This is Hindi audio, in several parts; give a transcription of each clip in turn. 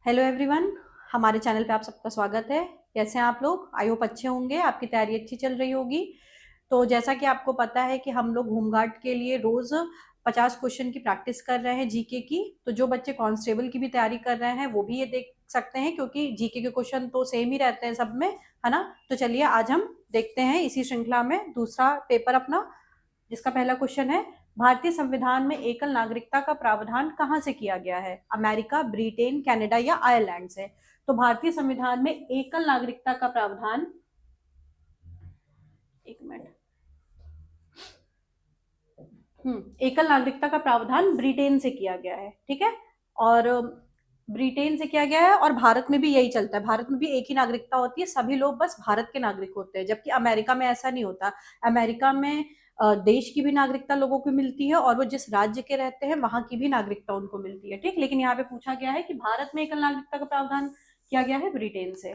हेलो एवरीवन, हमारे चैनल पे आप सबका स्वागत है। कैसे हैं आप लोग? आई होप अच्छे होंगे, आपकी तैयारी अच्छी चल रही होगी। तो जैसा कि आपको पता है कि हम लोग होमगार्ड के लिए रोज 50 क्वेश्चन की प्रैक्टिस कर रहे हैं जीके की। तो जो बच्चे कांस्टेबल की भी तैयारी कर रहे हैं वो भी ये देख सकते हैं, क्योंकि जीके के क्वेश्चन तो सेम ही रहते हैं सब में, है ना। तो चलिए आज हम देखते हैं इसी श्रृंखला में दूसरा पेपर अपना, जिसका पहला क्वेश्चन है, भारतीय संविधान में एकल नागरिकता का प्रावधान कहां से किया गया है? अमेरिका, ब्रिटेन, कनाडा या आयरलैंड से? तो भारतीय संविधान में एकल नागरिकता का प्रावधान, एक मिनट, एकल नागरिकता का प्रावधान ब्रिटेन से किया गया है, ठीक है। और ब्रिटेन से किया गया है, और भारत में भी यही चलता है। भारत में भी एक ही नागरिकता होती है, सभी लोग बस भारत के नागरिक होते हैं, जबकि अमेरिका में ऐसा नहीं होता। अमेरिका में देश की भी नागरिकता लोगों को मिलती है, और वो जिस राज्य के रहते हैं वहां की भी नागरिकता उनको मिलती है, ठीक। लेकिन यहाँ पे पूछा गया है कि भारत में एकल नागरिकता का प्रावधान किया गया है ब्रिटेन से।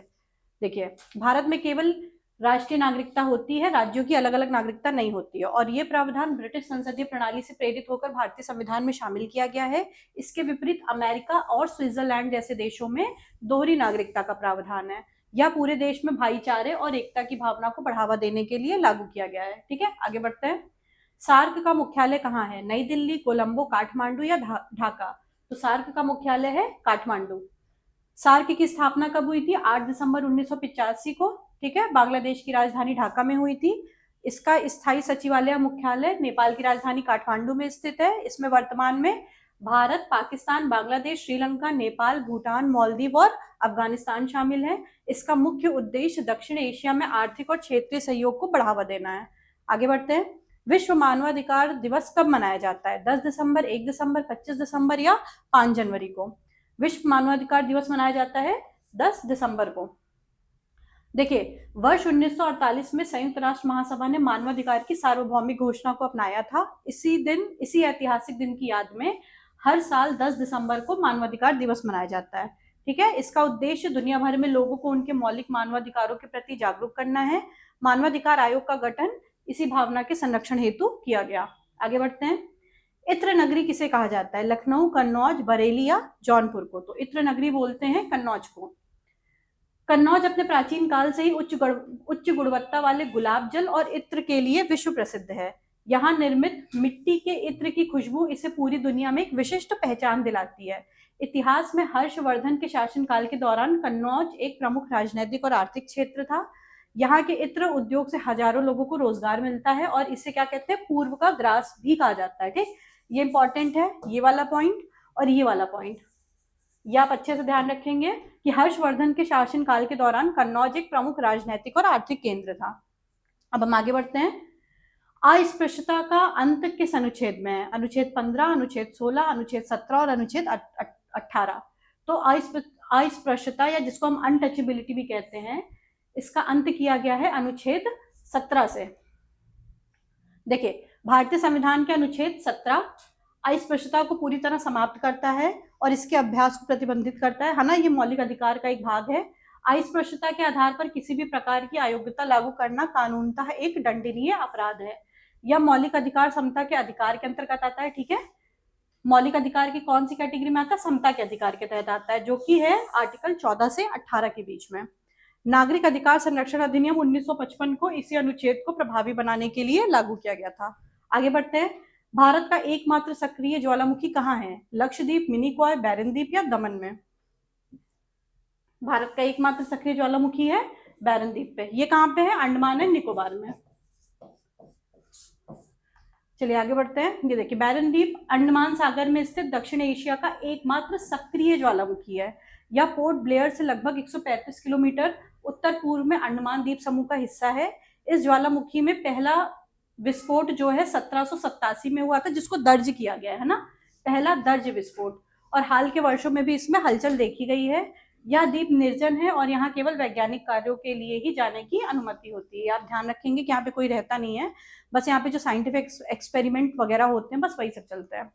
देखिए, भारत में केवल राष्ट्रीय नागरिकता होती है, राज्यों की अलग अलग नागरिकता नहीं होती है, और ये प्रावधान ब्रिटिश संसदीय प्रणाली से प्रेरित होकर भारतीय संविधान में शामिल किया गया है। इसके विपरीत अमेरिका और स्विट्जरलैंड जैसे देशों में दोहरी नागरिकता का प्रावधान है। यह पूरे देश में भाईचारे और एकता की भावना को बढ़ावा देने के लिए लागू किया गया है, ठीक है। आगे बढ़ते हैं। सार्क का मुख्यालय कहाँ है? नई दिल्ली, कोलंबो, काठमांडू या ढाका? तो सार्क का मुख्यालय है काठमांडू। सार्क की स्थापना कब हुई थी? 8 दिसंबर 1985 को, ठीक है। बांग्लादेश की राजधानी ढाका में हुई थी। इसका स्थायी सचिवालय मुख्यालय नेपाल की राजधानी काठमांडू में स्थित है। इसमें वर्तमान में भारत, पाकिस्तान, बांग्लादेश, श्रीलंका, नेपाल, भूटान, मालदीव और अफगानिस्तान शामिल है। इसका मुख्य उद्देश्य दक्षिण एशिया में आर्थिक और क्षेत्रीय सहयोग को बढ़ावा देना है। आगे बढ़ते हैं। विश्व मानवाधिकार दिवस कब मनाया जाता है? 10 दिसंबर, 1 दिसंबर, 25 दिसंबर या 5 जनवरी को? विश्व मानवाधिकार दिवस मनाया जाता है 10 दिसंबर को। देखिए, वर्ष 1948 में संयुक्त राष्ट्र महासभा ने मानवाधिकार की सार्वभौमिक घोषणा को अपनाया था। इसी ऐतिहासिक दिन की याद में हर साल 10 दिसंबर को मानवाधिकार दिवस मनाया जाता है, ठीक है। इसका उद्देश्य दुनिया भर में लोगों को उनके मौलिक मानवाधिकारों के प्रति जागरूक करना है। मानवाधिकार आयोग का गठन इसी भावना के संरक्षण हेतु किया गया। आगे बढ़ते हैं। इत्र नगरी किसे कहा जाता है? लखनऊ, कन्नौज, बरेली या जौनपुर को? तो इत्र नगरी बोलते हैं कन्नौज को। कन्नौज अपने प्राचीन काल से ही उच्च गुणवत्ता वाले गुलाब जल और इत्र के लिए विश्व प्रसिद्ध है। यहाँ निर्मित मिट्टी के इत्र की खुशबू इसे पूरी दुनिया में एक विशिष्ट पहचान दिलाती है। इतिहास में हर्षवर्धन के शासनकाल के दौरान कन्नौज एक प्रमुख राजनीतिक और आर्थिक क्षेत्र था। यहाँ के इत्र उद्योग से हजारों लोगों को रोजगार मिलता है, और इसे क्या कहते हैं? पूर्व का ग्रास भी कहा जाता है, ठीक। ये इंपॉर्टेंट है, ये वाला पॉइंट और ये वाला पॉइंट, ये आप अच्छे से ध्यान रखेंगे कि हर्षवर्धन के शासनकाल के दौरान कन्नौज एक प्रमुख राजनीतिक और आर्थिक केंद्र था। अब हम आगे बढ़ते हैं। अस्पृश्यता का अंत किस अनुच्छेद में है? अनुच्छेद 15, अनुच्छेद 16, अनुच्छेद 17 और अनुच्छेद 18। तो अस्पृश्यता, या जिसको हम अनटचेबिलिटी भी कहते हैं, इसका अंत किया गया है अनुच्छेद 17 से। देखिए, भारतीय संविधान के अनुच्छेद 17 अस्पृश्यता को पूरी तरह समाप्त करता है और इसके अभ्यास को प्रतिबंधित करता है ना। ये मौलिक अधिकार का एक भाग है। अस्पृश्यता के आधार पर किसी भी प्रकार की अयोग्यता लागू करना कानूनतः एक दंडनीय अपराध है। यह मौलिक अधिकार समता के अधिकार के अंतर्गत आता है, ठीक है। मौलिक अधिकार की कौन सी कैटेगरी में आता है? समता के अधिकार के तहत आता है, जो कि है आर्टिकल 14 से 18 के बीच में। नागरिक अधिकार संरक्षण अधिनियम 1955 को इसी अनुच्छेद को प्रभावी बनाने के लिए लागू किया गया था। आगे बढ़ते हैं। भारत का एकमात्र सक्रिय ज्वालामुखी कहाँ है? लक्षद्वीप, मिनिकॉय, बैरनद्वीप या दमन में? भारत का एकमात्र सक्रिय ज्वालामुखी है बैरनद्वीप पे। ये कहाँ पे है? अंडमान एंड निकोबार में। चलिए आगे बढ़ते हैं। ये देखिए, बैरनद्वीप अंडमान सागर में स्थित दक्षिण एशिया का एकमात्र सक्रिय ज्वालामुखी है। यह पोर्ट ब्लेयर से लगभग 135 किलोमीटर उत्तर पूर्व में अंडमान द्वीप समूह का हिस्सा है। इस ज्वालामुखी में पहला विस्फोट जो है 1787 में हुआ था, जिसको दर्ज किया गया है ना, पहला दर्ज विस्फोट। और हाल के वर्षों में भी इसमें हलचल देखी गई है। यह द्वीप निर्जन है और यहाँ केवल वैज्ञानिक कार्यों के लिए ही जाने की अनुमति होती है। आप ध्यान रखेंगे कि यहाँ पे कोई रहता नहीं है, बस यहाँ पे जो साइंटिफिक एक्सपेरिमेंट वगैरह होते हैं बस वही सब चलता है।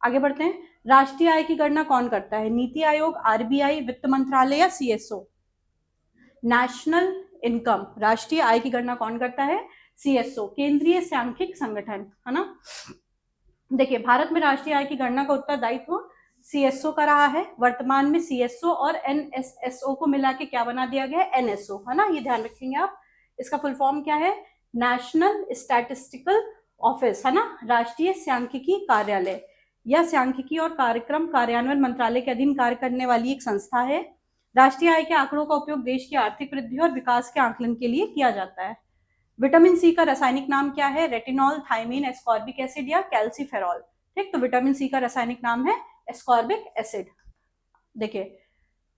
आगे बढ़ते हैं। राष्ट्रीय आय की गणना कौन करता है? नीति आयोग, आरबीआई, वित्त मंत्रालय या सीएसओ? नेशनल इनकम, राष्ट्रीय आय की गणना कौन करता है? सीएसओ, केंद्रीय सांख्यिक संगठन, है ना। देखिए, भारत में राष्ट्रीय आय की गणना का उत्तरदायित्व सीएसओ का रहा है। वर्तमान में सीएसओ और एनएसएसओ को मिला के क्या बना दिया गया है, एनएसओ, है ना, ये ध्यान रखेंगे आप। इसका फुल फॉर्म क्या है, नेशनल स्टैटिस्टिकल ऑफिस, है ना, राष्ट्रीय सांख्यिकी कार्यालय या सांख्यिकी और कार्यक्रम कार्यान्वयन मंत्रालय के अधीन कार्य करने वाली एक संस्था है। राष्ट्रीय आय के आंकड़ों का उपयोग देश की आर्थिक वृद्धि और विकास के आकलन के लिए किया जाता है। विटामिन सी का रासायनिक नाम क्या है, रेटिनॉल, थायमीन, एस्कॉर्बिक एसिड या कैल्सीफेरॉल। ठीक, तो विटामिन सी का रासायनिक नाम है एस्कॉर्बिक एसिड। देखिए,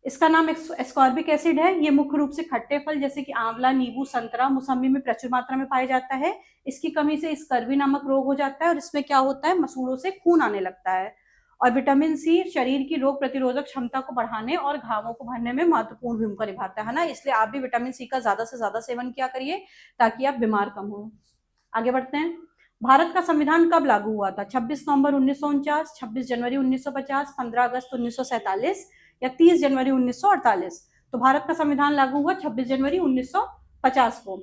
इसका नाम एस्कॉर्बिक एसिड है। ये मुख्य रूप से खट्टे फल जैसे कि आंवला, नींबू, संतरा, मौसम्मी में प्रचुर मात्रा में पाया जाता है। इसकी कमी से स्कर्वी नामक रोग हो जाता है और इसमें क्या होता है, मसूड़ों से खून आने लगता है। और विटामिन सी शरीर की रोग प्रतिरोधक क्षमता को बढ़ाने और घावों को भरने में महत्वपूर्ण भूमिका निभाता है ना, इसलिए आप भी विटामिन सी का ज्यादा से ज्यादा सेवन किया करिए ताकि आप बीमार कम हो। आगे बढ़ते हैं। भारत का संविधान कब लागू हुआ था, 26 नवंबर 1949, 26 जनवरी 1950, 15 अगस्त 1947 या 30 जनवरी 1948। तो भारत का संविधान लागू हुआ 26 जनवरी 1950 को।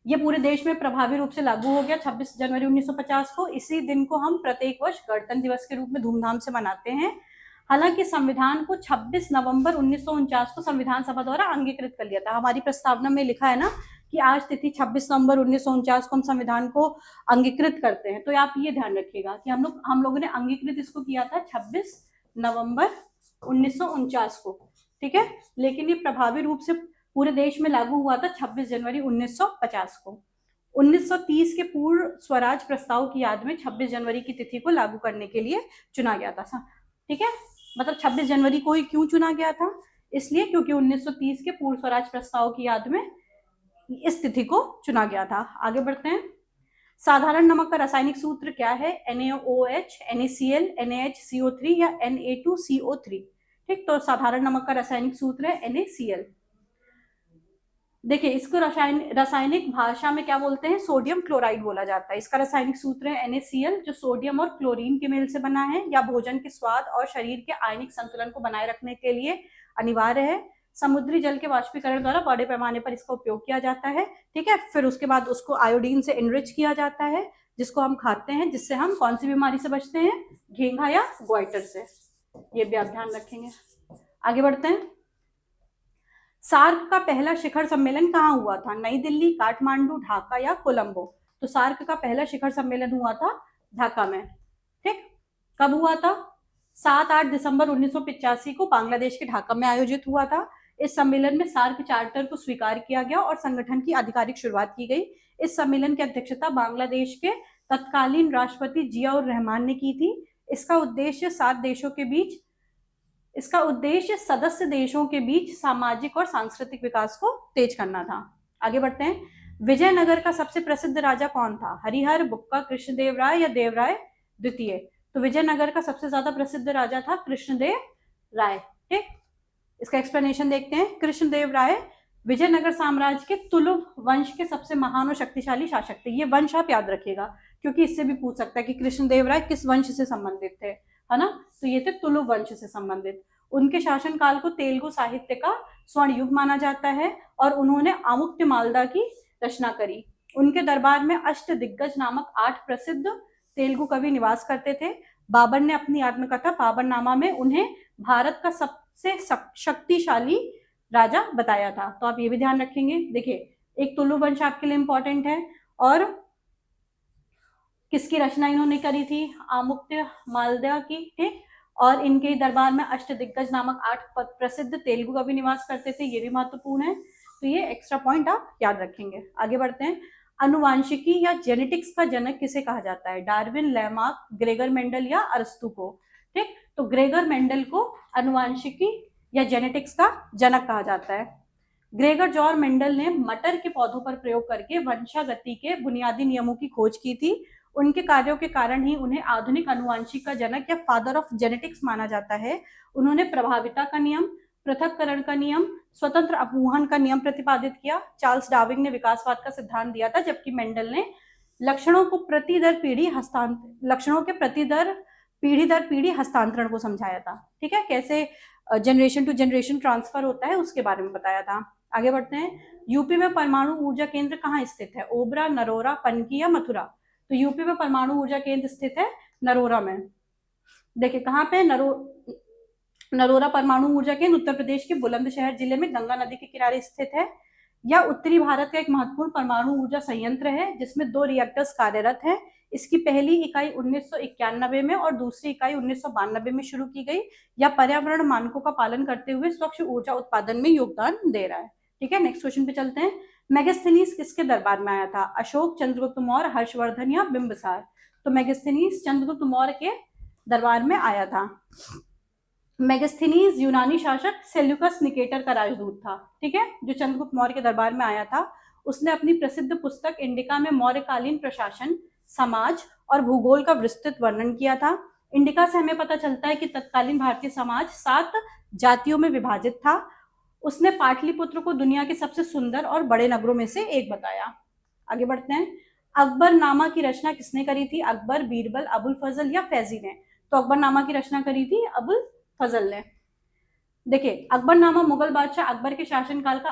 ये पूरे देश में प्रभावी रूप से लागू हो गया 26 जनवरी 1950 को। इसी दिन को हम प्रत्येक वर्ष गणतंत्र दिवस के रूप में धूमधाम से मनाते हैं। हालांकि संविधान को 26 नवंबर 1949 को संविधान सभा द्वारा अंगीकृत कर लिया था। हमारी प्रस्तावना में लिखा है ना कि आज तिथि 26 नवंबर 1949 को हम संविधान को अंगीकृत करते हैं, तो आप ये ध्यान रखिएगा कि हम लोगों ने अंगीकृत इसको किया था 26 नवंबर 1949 को, ठीक है, लेकिन ये प्रभावी रूप से पूरे देश में लागू हुआ था 26 जनवरी 1950 को। 1930 के पूर्ण स्वराज प्रस्ताव की याद में 26 जनवरी की तिथि को लागू करने के लिए चुना गया था। ठीक है, मतलब 26 जनवरी को ही क्यों चुना गया था, इसलिए क्योंकि 1930 के पूर्ण स्वराज प्रस्ताव की याद में इस तिथि को चुना गया था। आगे बढ़ते हैं। साधारण नमक का रासायनिक सूत्र क्या है, NaOH, NaCl, NaHCO3 या Na2CO3। ठीक, तो साधारण नमक का रासायनिक सूत्र है NaCl। देखिए, इसको रासायनिक भाषा में क्या बोलते हैं, सोडियम क्लोराइड बोला जाता है। इसका रासायनिक सूत्र है NaCl, जो सोडियम और क्लोरीन के मेल से बना है या भोजन के स्वाद और शरीर के आयनिक संतुलन को बनाए रखने के लिए अनिवार्य है। समुद्री जल के वाष्पीकरण द्वारा बड़े पैमाने पर इसका उपयोग किया जाता है। ठीक है, फिर उसके बाद उसको आयोडीन से इनरिच किया जाता है, जिसको हम खाते हैं, जिससे हम कौन सी बीमारी से बचते हैं, घेंघा या ग्वाइटर से। ये भी आप ध्यान रखेंगे। आगे बढ़ते हैं। सार्क का पहला शिखर सम्मेलन कहाँ हुआ था, नई दिल्ली, काठमांडू, ढाका या कोलंबो। तो सार्क का पहला शिखर सम्मेलन हुआ था ढाका में। ठीक, कब हुआ था, 7-8 दिसंबर 1985 को बांग्लादेश के ढाका में आयोजित हुआ था। इस सम्मेलन में सार्क चार्टर को स्वीकार किया गया और संगठन की आधिकारिक शुरुआत की गई। इस सम्मेलन की अध्यक्षता बांग्लादेश के तत्कालीन राष्ट्रपति जियाउर रहमान ने की थी। इसका उद्देश्य सदस्य देशों के बीच सामाजिक और सांस्कृतिक विकास को तेज करना था। आगे बढ़ते हैं। विजयनगर का सबसे प्रसिद्ध राजा कौन था, हरिहर, बुक्का, कृष्णदेव राय या देवराय द्वितीय। तो विजयनगर का सबसे ज्यादा प्रसिद्ध राजा था कृष्णदेव राय। ठीक, इसका एक्सप्लेनेशन देखते हैं। कृष्णदेव राय विजयनगर साम्राज्य के तुलुव वंश के सबसे महान और शक्तिशाली शासक थे। ये वंश आप याद रखिएगा, क्योंकि इससे भी पूछ सकता है कि कृष्णदेव राय किस वंश से संबंधित थे, है ना, तो ये थे तुलुव वंश से संबंधित। उनके शासनकाल को तेलुगु साहित्य का स्वर्ण युग माना जाता है और उन्होंने आमुक्ति मालदा की रचना करी। उनके दरबार में अष्ट दिग्गज नामक 8 प्रसिद्ध तेलुगु कवि निवास करते थे। बाबर ने अपनी आत्मकथा बाबरनामा में उन्हें भारत का सबसे शक्तिशाली राजा बताया था। तो आप ये भी ध्यान रखेंगे। देखिए, एक तुलु वंश आपके लिए इंपॉर्टेंट है और किसकी रचना इन्होंने करी थी, आमुक्ति मालदा की। ठीक, और इनके दरबार में अष्ट दिग्गज नामक 8 प्रसिद्ध तेलुगु कवि निवास करते थे, ये भी महत्वपूर्ण है, तो ये एक्स्ट्रा पॉइंट आप याद रखेंगे। आगे बढ़ते हैं। अनुवांशिकी या जेनेटिक्स का जनक किसे कहा जाता है, डार्विन, लैमार्क, ग्रेगर मेंडल या अरस्तु को। ठीक, तो ग्रेगर मेंडल को अनुवांशिकी या जेनेटिक्स का जनक कहा जाता है। ग्रेगर जॉर्ज मेंडल ने मटर के पौधों पर प्रयोग करके वंशागति के बुनियादी नियमों की खोज की थी। उनके कार्यों के कारण ही उन्हें आधुनिक अनुवांशिक का जनक या फादर ऑफ जेनेटिक्स माना जाता है। उन्होंने प्रभाविता का नियम, पृथक्करण का नियम, स्वतंत्र अपूहन का नियम प्रतिपादित किया। चार्ल्स डार्विन ने विकासवाद का सिद्धांत दिया था, जबकि मेंडल ने लक्षणों के पीढ़ी दर पीढ़ी हस्तांतरण को समझाया था। ठीक है, कैसे जनरेशन टू जनरेशन ट्रांसफर होता है उसके बारे में बताया था। आगे बढ़ते हैं। यूपी में परमाणु ऊर्जा केंद्र कहाँ स्थित है, ओबरा, नरोरा, पनकी या मथुरा। तो यूपी में परमाणु ऊर्जा केंद्र स्थित है नरोरा में। देखिए कहाँ पे, नरोरा परमाणु ऊर्जा केंद्र उत्तर प्रदेश के बुलंदशहर जिले में गंगा नदी के किनारे स्थित है। यह उत्तरी भारत का एक महत्वपूर्ण परमाणु ऊर्जा संयंत्र है जिसमें 2 रिएक्टर्स कार्यरत हैं। इसकी पहली इकाई 1991 में और दूसरी इकाई 1992 में शुरू की गई। यह पर्यावरण मानकों का पालन करते हुए स्वच्छ ऊर्जा उत्पादन में योगदान दे रहा है। ठीक है, नेक्स्ट क्वेश्चन पे चलते हैं। मेगास्थनीज किसके दरबार में आया था? अशोक, चंद्रगुप्त मौर्य, हर्षवर्धन या बिंबिसार? तो मेगास्थनीज चंद्रगुप्त मौर्य के दरबार में आया था। मेगास्थनीज यूनानी शासक सेल्यूकस निकेटर का राजदूत था। ठीक है, जो चंद्रगुप्त मौर्य के दरबार में आया था, उसने अपनी प्रसिद्ध पुस्तक इंडिका में मौर्यकालीन प्रशासन, समाज और भूगोल का विस्तृत वर्णन किया था। इंडिका से हमें पता चलता है कि तत्कालीन भारतीय समाज 7 जातियों में विभाजित था। उसने पाटलिपुत्र को दुनिया के सबसे सुंदर और बड़े नगरों में से एक बताया। आगे बढ़ते हैं। अकबरनामा की रचना किसने करी थी? अकबर, बीरबल, अबुल फजल या फैजी ने? तो अकबरनामा की रचना करी थी अबुल फजल ने। देखिए, अकबरनामा मुगल बादशाह अकबर के शासनकाल का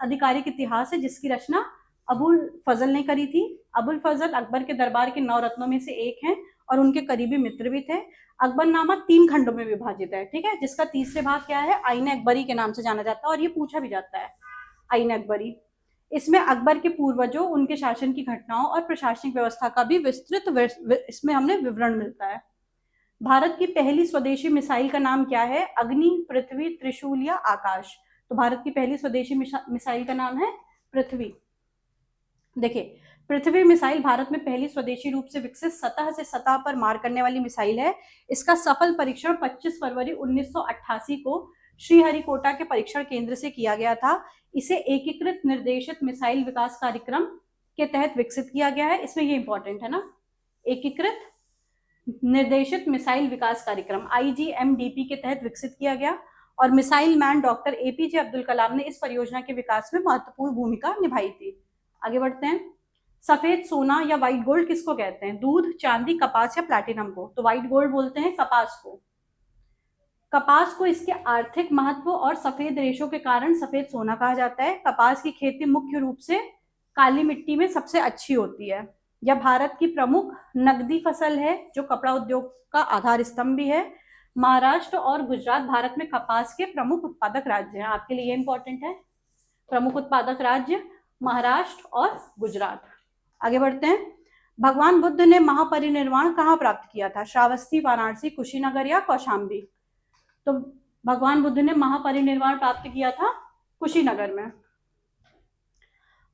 आधिकारिक इतिहास है जिसकी रचना अबुल फजल ने करी थी। अबुल फजल अकबर के दरबार के 9 रत्नों में से एक हैं और उनके करीबी मित्र भी थे। अकबरनामा 3 खंडों में विभाजित है। ठीक है, जिसका तीसरे भाग क्या है? आईन अकबरी के नाम से जाना जाता है और ये पूछा भी जाता है, आईन अकबरी। इसमें अकबर के पूर्वजों, उनके शासन की घटनाओं और प्रशासनिक व्यवस्था का भी विस्तृत इसमें हमें विवरण मिलता है। भारत की पहली स्वदेशी मिसाइल का नाम क्या है? अग्नि, पृथ्वी, त्रिशूल या आकाश? तो भारत की पहली स्वदेशी मिसाइल का नाम है पृथ्वी। देखिए, पृथ्वी मिसाइल भारत में पहली स्वदेशी रूप से विकसित सतह से सतह पर मार करने वाली मिसाइल है। इसका सफल परीक्षण 25 फरवरी 1988 को श्रीहरिकोटा के परीक्षण केंद्र से किया गया था। इसे एकीकृत निर्देशित मिसाइल विकास कार्यक्रम के तहत विकसित किया गया है। इसमें ये इंपॉर्टेंट है ना, एकीकृत निर्देशित मिसाइल विकास कार्यक्रम IGMDP के तहत विकसित किया गया। और missile man doctor APJ Abdul Kalam ने इस परियोजना के विकास में महत्वपूर्ण भूमिका निभाई थी। आगे बढ़ते हैं। सफेद सोना या व्हाइट गोल्ड किसको कहते हैं? दूध, चांदी, कपास या प्लैटिनम को? तो व्हाइट गोल्ड बोलते हैं कपास को। कपास को इसके आर्थिक महत्व और सफेद रेशों के कारण सफेद सोना कहा जाता है। कपास की खेती मुख्य रूप से काली मिट्टी में सबसे अच्छी होती है। यह भारत की प्रमुख नकदी फसल है जो कपड़ा उद्योग का आधार स्तंभ भी है। महाराष्ट्र और गुजरात भारत में कपास के प्रमुख उत्पादक राज्य हैं। आपके लिए इंपॉर्टेंट है, प्रमुख उत्पादक राज्य महाराष्ट्र और गुजरात। आगे बढ़ते हैं। भगवान बुद्ध ने महापरिनिर्वाण कहाँ प्राप्त किया था? श्रावस्ती, वाराणसी, कुशीनगर या कौशाम्बी? तो भगवान बुद्ध ने महापरिनिर्वाण प्राप्त किया था कुशीनगर में।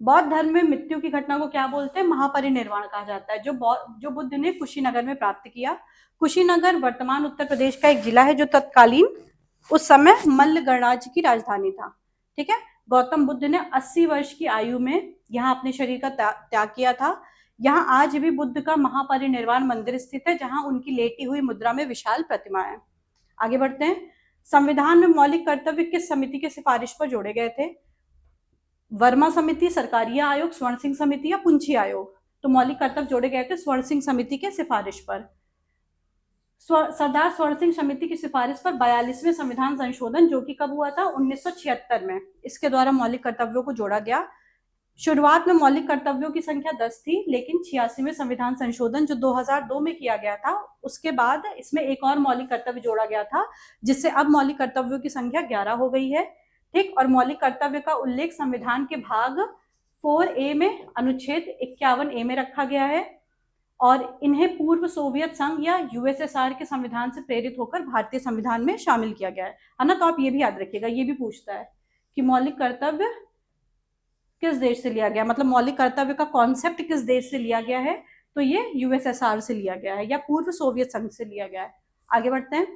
बौद्ध धर्म में मृत्यु की घटना को क्या बोलते हैं? महापरिनिर्वाण कहा जाता है, जो बुद्ध ने कुशीनगर में प्राप्त किया। कुशीनगर वर्तमान उत्तर प्रदेश का एक जिला है जो तत्कालीन उस समय मल्ल गणराज्य की राजधानी था। ठीक है, गौतम बुद्ध ने 80 वर्ष की आयु में यहाँ अपने शरीर का त्याग किया था। यहाँ आज भी बुद्ध का महापरिनिर्वाण मंदिर स्थित है जहाँ उनकी लेटी हुई मुद्रा में विशाल प्रतिमा है। आगे बढ़ते हैं। संविधान में मौलिक कर्तव्य किस समिति के सिफारिश पर जोड़े गए थे? वर्मा समिति, सरकारिया आयोग, स्वर्ण सिंह समिति या पुंछी आयोग? तो मौलिक कर्तव्य जोड़े गए थे स्वर्ण सिंह समिति के सिफारिश पर। सरदार स्वर्ण सिंह समिति की सिफारिश पर 42वें संविधान संशोधन, जो कि कब हुआ था? 1976 में, इसके द्वारा मौलिक कर्तव्यों को जोड़ा गया। शुरुआत में मौलिक कर्तव्यों की संख्या 10 थी, लेकिन 86वें संविधान संशोधन जो 2002 में किया गया था, उसके बाद इसमें एक और मौलिक कर्तव्य जोड़ा गया था, जिससे अब मौलिक कर्तव्यों की संख्या 11 हो गई है। ठीक, और मौलिक कर्तव्य का उल्लेख संविधान के भाग 4A में अनुच्छेद 51A में रखा गया है और इन्हें पूर्व सोवियत संघ या USSR के संविधान से प्रेरित होकर भारतीय संविधान में शामिल किया गया है ना। तो आप ये भी याद रखिएगा, ये भी पूछता है कि मौलिक कर्तव्य किस देश से लिया गया, मतलब मौलिक कर्तव्य का कॉन्सेप्ट किस देश से लिया गया है? तो ये USSR से लिया गया है या पूर्व सोवियत संघ से लिया गया है। आगे बढ़ते हैं।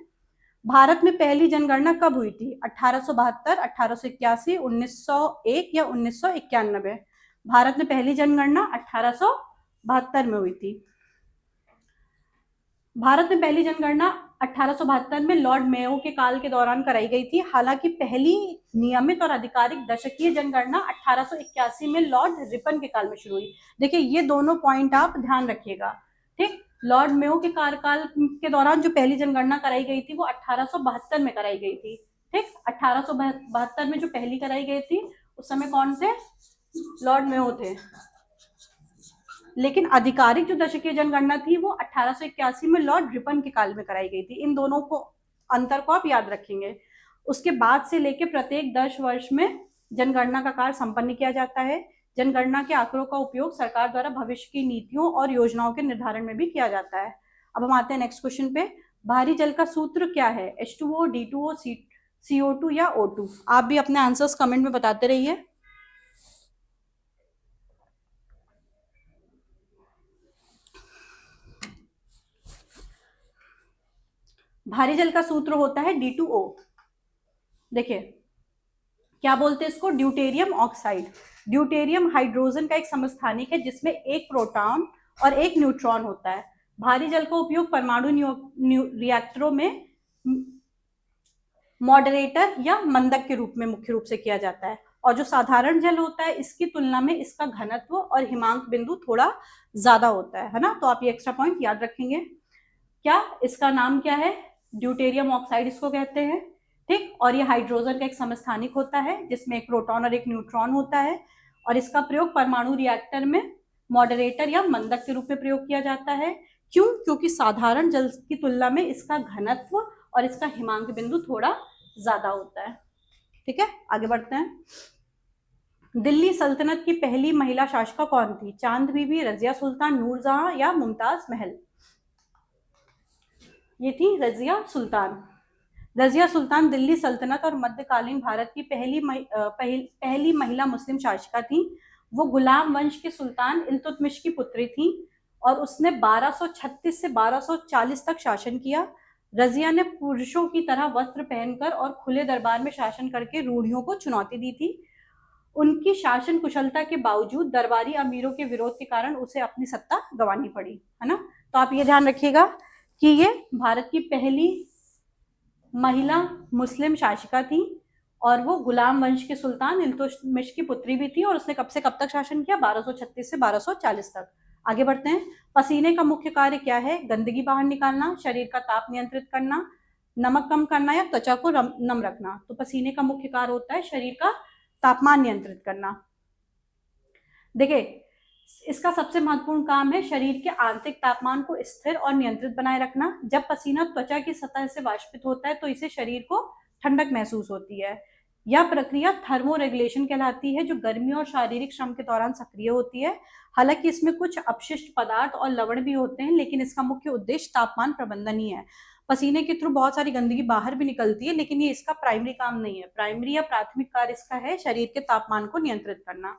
भारत में पहली जनगणना कब हुई थी? 1872, 1881, 1901 या 1991? भारत में पहली जनगणना 1872 में हुई थी। भारत में पहली जनगणना 1872 में लॉर्ड मेयो के काल के दौरान कराई गई थी। हालांकि पहली नियमित और आधिकारिक दशकीय जनगणना 1881 में लॉर्ड रिपन के काल में शुरू हुई। देखिए, ये दोनों पॉइंट आप ध्यान रखिएगा। ठीक, लॉर्ड मेयो के कार्यकाल के दौरान जो पहली जनगणना कराई गई थी वो 1872 में कराई गई थी। ठीक, 1872 में जो पहली कराई गई थी उस समय कौन थे? लॉर्ड मेयो थे। लेकिन आधिकारिक जो दशकीय जनगणना थी वो 1881 में लॉर्ड रिपन के काल में कराई गई थी। इन दोनों को अंतर को आप याद रखेंगे। उसके बाद से लेके प्रत्येक 10 वर्ष में जनगणना का कार्य संपन्न किया जाता है। जनगणना के आंकड़ों का उपयोग सरकार द्वारा भविष्य की नीतियों और योजनाओं के निर्धारण में भी किया जाता है। अब हम आते हैं नेक्स्ट क्वेश्चन पे। भारी जल का सूत्र क्या है? H2O, D2O, CO2 या O2? आप भी अपने आंसर्स कमेंट में बताते रहिए। भारी जल का सूत्र होता है D2O। देखिए क्या बोलते हैं इसको? Deuterium oxide. ड्यूटेरियम हाइड्रोजन का एक समस्थानिक है जिसमें एक प्रोटॉन और एक न्यूट्रॉन होता है। भारी जल का उपयोग परमाणु रिएक्टरों में मॉडरेटर या मंदक के रूप में मुख्य रूप से किया जाता है। और जो साधारण जल होता है इसकी तुलना में इसका घनत्व और हिमांक बिंदु थोड़ा ज्यादा होता है ना। तो आप ये एक्स्ट्रा पॉइंट याद रखेंगे। क्या इसका नाम क्या है? ड्यूटेरियम ऑक्साइड इसको कहते हैं, ठीक। और ये हाइड्रोजन का एक समस्थानिक होता है जिसमें एक प्रोटॉन और एक न्यूट्रॉन होता है। और इसका प्रयोग परमाणु रिएक्टर में मॉडरेटर या मंदक के रूप में प्रयोग किया जाता है। क्यों? क्योंकि साधारण जल की तुलना में इसका घनत्व और इसका हिमांक बिंदु थोड़ा ज्यादा होता है। ठीक है, आगे बढ़ते हैं। दिल्ली सल्तनत की पहली महिला शासिका कौन थी? चांद बीबी, रजिया सुल्तान, नूरजहां या मुमताज महल? ये थी रजिया सुल्तान। रजिया सुल्तान दिल्ली सल्तनत और मध्यकालीन भारत की पहली महिला मुस्लिम शासिका थी। वो गुलाम वंश के सुल्तान इल्तुतमिश की पुत्री थी और उसने 1236 से 1240 तक शासन किया। रजिया ने पुरुषों की तरह वस्त्र पहनकर और खुले दरबार में शासन करके रूढ़ियों को चुनौती दी थी। उनकी शासन कुशलता के बावजूद दरबारी अमीरों के विरोध के कारण उसे अपनी सत्ता गंवानी पड़ी, है ना। तो आप ये ध्यान रखिएगा कि ये भारत की पहली महिला मुस्लिम शासिका थी और वो गुलाम वंश के सुल्तान इल्तुतमिश की पुत्री भी थी। और उसने कब से कब तक शासन किया? 1236 से 1240 तक। आगे बढ़ते हैं। पसीने का मुख्य कार्य क्या है? गंदगी बाहर निकालना, शरीर का ताप नियंत्रित करना, नमक कम करना या त्वचा को नम रखना। तो पसीने का मुख्य कार्य होता है शरीर का तापमान नियंत्रित करना। देखिए इसका सबसे महत्वपूर्ण काम है शरीर के आंतरिक तापमान को स्थिर और नियंत्रित बनाए रखना। जब पसीना त्वचा की सतह से वाष्पित होता है तो इसे शरीर को ठंडक महसूस होती है। यह प्रक्रिया थर्मो रेगुलेशन कहलाती है जो गर्मी और शारीरिक श्रम के दौरान सक्रिय होती है। हालांकि इसमें कुछ अपशिष्ट पदार्थ और लवण भी होते हैं, लेकिन इसका मुख्य उद्देश्य तापमान प्रबंधन ही है। पसीने के थ्रू बहुत सारी गंदगी बाहर भी निकलती है, लेकिन ये इसका प्राइमरी काम नहीं है। प्राइमरी या प्राथमिक कार्य इसका है शरीर के तापमान को नियंत्रित करना।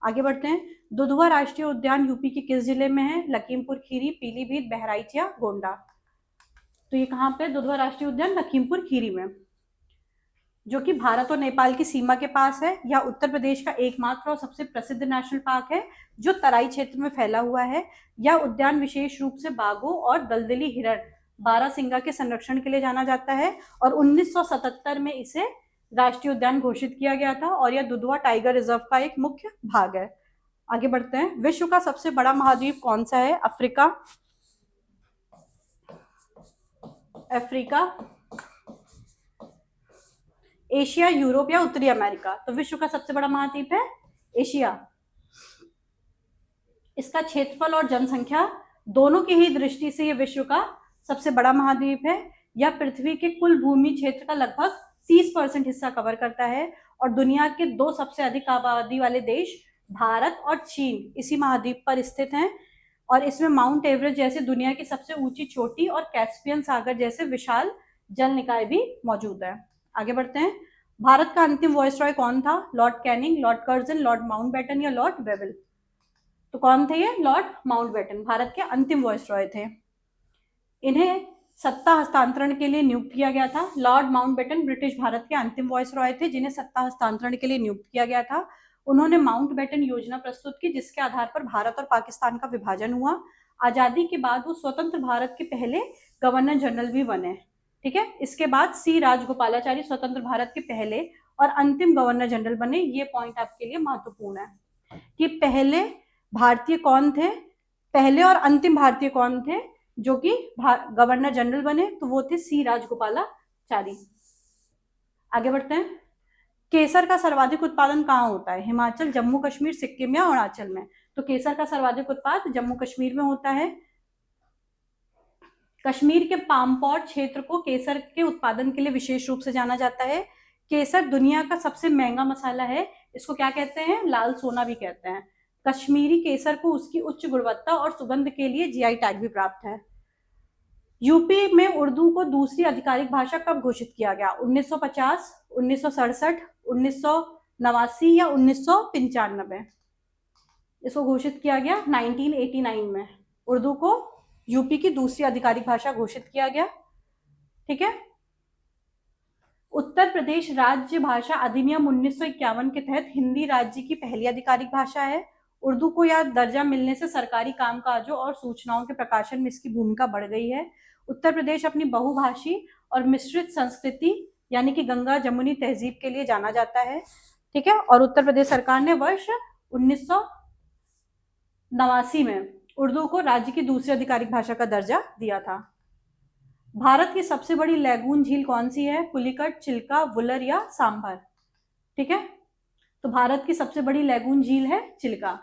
आगे बढ़ते हैं। दुधवा राष्ट्रीय उद्यान यूपी के किस जिले में है? लखीमपुर खीरी, पीलीभीत, बहराइच या गोंडा? तो ये कहाँ पे? दुधवा राष्ट्रीय उद्यान लखीमपुर खीरी में, जो कि भारत और नेपाल की सीमा के पास है। यह उत्तर प्रदेश का एकमात्र और सबसे प्रसिद्ध नेशनल पार्क है जो तराई क्षेत्र में फैला हुआ है। यह उद्यान विशेष रूप से बाघों और दलदली हिरण बारहसिंगा के संरक्षण के लिए जाना जाता है और 1977 में इसे राष्ट्रीय उद्यान घोषित किया गया था और यह दुधवा टाइगर रिजर्व का एक मुख्य भाग है। आगे बढ़ते हैं। विश्व का सबसे बड़ा महाद्वीप कौन सा है? अफ्रीका, एशिया, यूरोप या उत्तरी अमेरिका? तो विश्व का सबसे बड़ा महाद्वीप है एशिया। इसका क्षेत्रफल और जनसंख्या दोनों की ही दृष्टि से यह विश्व का सबसे बड़ा महाद्वीप है। यह पृथ्वी के कुल भूमि क्षेत्र का लगभग 30% हिस्सा कवर करता है और दुनिया के 2 सबसे अधिक आबादी वाले देश भारत और चीन इसी महाद्वीप पर स्थित हैं। और इसमें माउंट एवरेस्ट जैसे दुनिया की सबसे ऊंची चोटी और कैस्पियन सागर जैसे विशाल जल निकाय भी मौजूद है। आगे बढ़ते हैं। भारत का अंतिम वायसरॉय कौन था? Lord Canning, Lord Curzon, Lord Mountbatten या लॉर्ड वेवल? तो कौन थे ये? लॉर्ड माउंटबेटन भारत के अंतिम वायसरॉय थे। इन्हें सत्ता हस्तांतरण के लिए नियुक्त किया गया था। लॉर्ड माउंटबेटन ब्रिटिश भारत के अंतिम वायसरॉय थे जिन्हें सत्ता हस्तांतरण के लिए नियुक्त किया गया था। उन्होंने माउंटबेटन योजना प्रस्तुत की जिसके आधार पर भारत और पाकिस्तान का विभाजन हुआ। आजादी के बाद वो स्वतंत्र भारत के पहले गवर्नर जनरल भी बने। ठीक है, इसके बाद सी राजगोपालाचारी स्वतंत्र भारत के पहले और अंतिम गवर्नर जनरल बने। ये पॉइंट आपके लिए महत्वपूर्ण है कि पहले भारतीय कौन थे, पहले और अंतिम भारतीय कौन थे जो कि गवर्नर जनरल बने, तो वो थे सी राजगोपालाचारी। आगे बढ़ते हैं। केसर का सर्वाधिक उत्पादन कहाँ होता है? हिमाचल, जम्मू कश्मीर, सिक्किम या अरुणाचल में? तो केसर का सर्वाधिक उत्पादन जम्मू कश्मीर में होता है। कश्मीर के पामपॉट क्षेत्र को केसर के उत्पादन के लिए विशेष रूप से जाना जाता है। केसर दुनिया का सबसे महंगा मसाला है, इसको क्या कहते हैं, लाल सोना भी कहते हैं। कश्मीरी केसर को उसकी उच्च गुणवत्ता और सुगंध के लिए जीआई टैग भी प्राप्त है। यूपी में उर्दू को दूसरी आधिकारिक भाषा कब घोषित किया गया? 1950, 1967, 1989 या 1995? इसको घोषित किया गया 1989 में। उर्दू को यूपी की दूसरी आधिकारिक भाषा घोषित किया गया। ठीक है। उत्तर प्रदेश राज्य भाषा अधिनियम 1951 के तहत हिंदी राज्य की पहली आधिकारिक भाषा है। उर्दू को यह दर्जा मिलने से सरकारी कामकाजों और सूचनाओं के प्रकाशन में इसकी भूमिका बढ़ गई है। उत्तर प्रदेश अपनी बहुभाषी और मिश्रित संस्कृति यानी कि गंगा जमुनी तहजीब के लिए जाना जाता है। ठीक है। और उत्तर प्रदेश सरकार ने वर्ष 1989 में उर्दू को राज्य की दूसरी आधिकारिक भाषा का दर्जा दिया था। भारत की सबसे बड़ी लैगून झील कौन सी है? पुलिकट, चिल्का, वुलर या सांभर? ठीक है। तो भारत की सबसे बड़ी लैगून झील है चिल्का।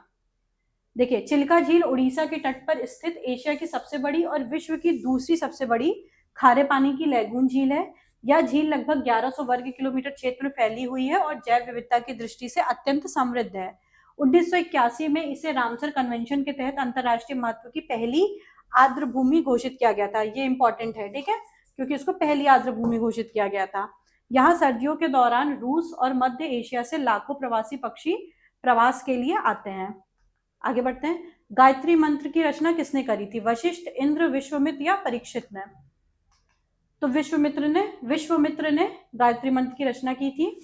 देखिए, चिल्का झील उड़ीसा के तट पर स्थित एशिया की सबसे बड़ी और विश्व की दूसरी सबसे बड़ी खारे पानी की लैगून झील है। यह झील लगभग 1100 वर्ग किलोमीटर क्षेत्र में फैली हुई है और जैव विविधता की दृष्टि से अत्यंत समृद्ध है। 1981 में इसे रामसर कन्वेंशन के तहत अंतरराष्ट्रीय महत्व की पहली आर्द्र भूमि घोषित किया गया था। ये इंपॉर्टेंट है, ठीक है, क्योंकि इसको पहली आर्द्र भूमि घोषित किया गया था। यहाँ सर्दियों के दौरान रूस और मध्य एशिया से लाखों प्रवासी पक्षी प्रवास के लिए आते हैं। आगे बढ़ते हैं। गायत्री मंत्र की रचना किसने करी थी? वशिष्ठ, इंद्र, विश्वामित्र या परीक्षित ने? तो विश्वामित्र ने गायत्री मंत्र की रचना की थी।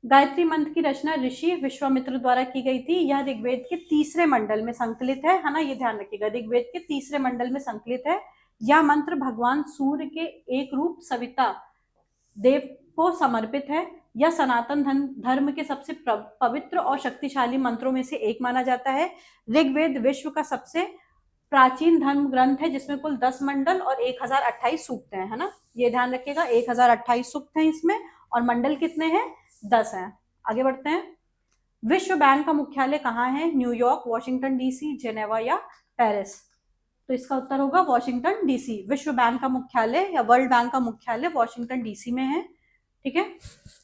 गायत्री मंत्र की रचना ऋषि विश्वामित्र द्वारा की गई थी। यह ऋग्वेद के तीसरे मंडल में संकलित है ना, ये ध्यान रखिएगा, ऋग्वेद के तीसरे मंडल में संकलित है। यह मंत्र भगवान सूर्य के एक रूप सविता देव को समर्पित है। यह सनातन धर्म के सबसे पवित्र और शक्तिशाली मंत्रों में से एक माना जाता है। ऋग्वेद विश्व का सबसे प्राचीन धर्म ग्रंथ है जिसमें कुल 10 मंडल और 1028 सूक्त हैं, है ना, ये ध्यान रखिएगा, 1028 सूक्त हैं इसमें और मंडल कितने हैं? 10 हैं। आगे बढ़ते हैं। विश्व बैंक का मुख्यालय कहाँ है? न्यूयॉर्क, वॉशिंगटन डीसी, जेनेवा या पेरिस? तो इसका उत्तर होगा वॉशिंगटन डीसी। विश्व बैंक का मुख्यालय या वर्ल्ड बैंक का मुख्यालय वॉशिंगटन डीसी में है, ठीक है,